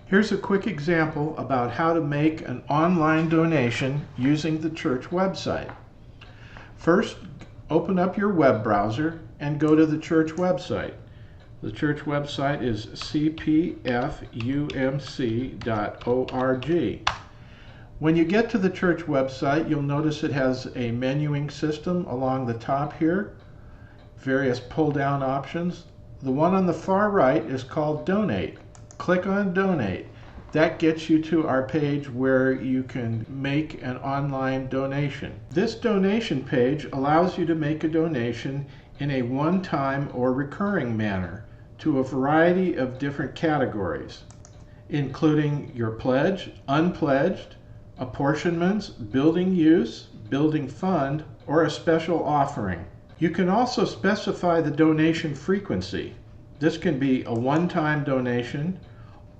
Here's a quick example about how to make an online donation using the church website. First, open up your web browser and go to the church website. The church website is CPFUMC.org. When you get to the church website, you'll notice it has a menuing system along the top here, various pull-down options. The one on the far right is called Donate. Click on Donate. That gets you to our page where you can make an online donation. This donation page allows you to make a donation in a one-time or recurring manner to a variety of different categories, including your pledge, unpledged, apportionments, building use, building fund, or a special offering. You can also specify the donation frequency. This can be a one-time donation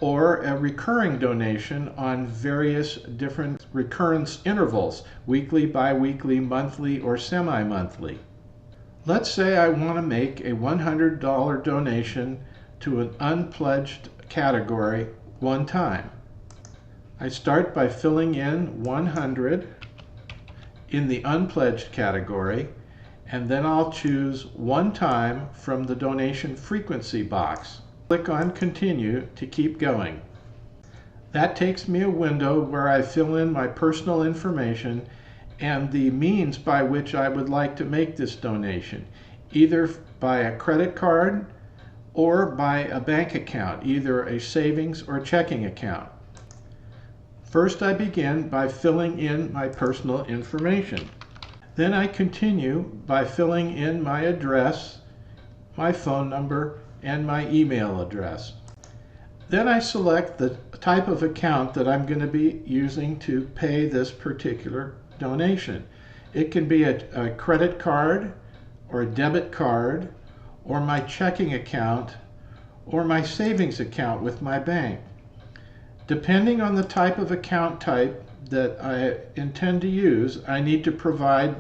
or a recurring donation on various different recurrence intervals, weekly, bi-weekly, monthly, or semi-monthly. Let's say I want to make a $100 donation to an unpledged category one time. I start by filling in 100 in the unpledged category, and then I'll choose one time from the donation frequency box. Click on Continue to keep going. That takes me a window where I fill in my personal information and the means by which I would like to make this donation, either by a credit card or by a bank account, either a savings or checking account. First, I begin by filling in my personal information. Then I continue by filling in my address, my phone number, and my email address. Then I select the type of account that I'm going to be using to pay this particular donation. It can be a credit card or a debit card or my checking account or my savings account with my bank. Depending on the type of account type that I intend to use, I need to provide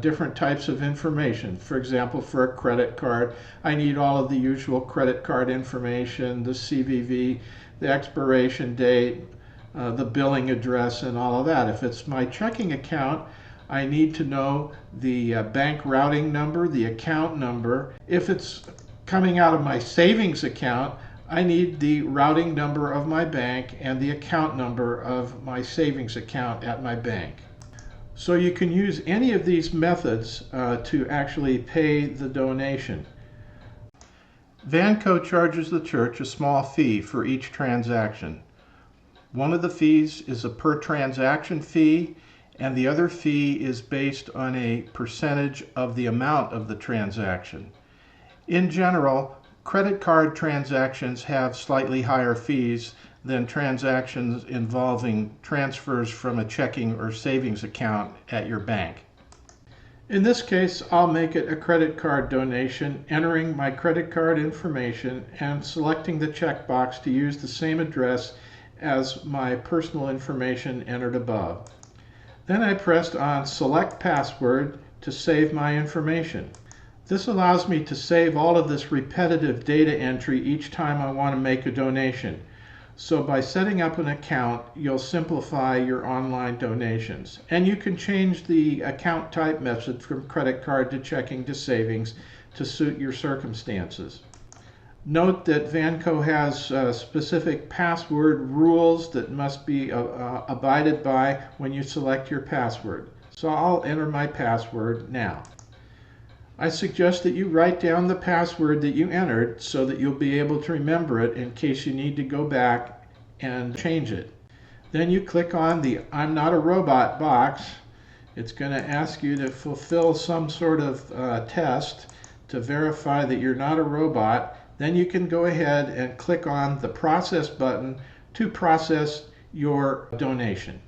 different types of information. For example, for a credit card, I need all of the usual credit card information, the CVV, the expiration date, the billing address, and all of that. If it's my checking account, I need to know the bank routing number, the account number. If it's coming out of my savings account, I need the routing number of my bank and the account number of my savings account at my bank. So you can use any of these methods to actually pay the donation. Vanco charges the church a small fee for each transaction. One of the fees is a per transaction fee, and the other fee is based on a percentage of the amount of the transaction. In general, credit card transactions have slightly higher fees than transactions involving transfers from a checking or savings account at your bank. In this case, I'll make it a credit card donation, entering my credit card information and selecting the checkbox to use the same address as my personal information entered above. Then I pressed on Select Password to save my information. This allows me to save all of this repetitive data entry each time I want to make a donation. So by setting up an account, you'll simplify your online donations. And you can change the account type method from credit card to checking to savings to suit your circumstances. Note that Vanco has specific password rules that must be abided by when you select your password. So I'll enter my password now. I suggest that you write down the password that you entered so that you'll be able to remember it in case you need to go back and change it. Then you click on the I'm not a robot box. It's going to ask you to fulfill some sort of test to verify that you're not a robot. Then you can go ahead and click on the process button to process your donation.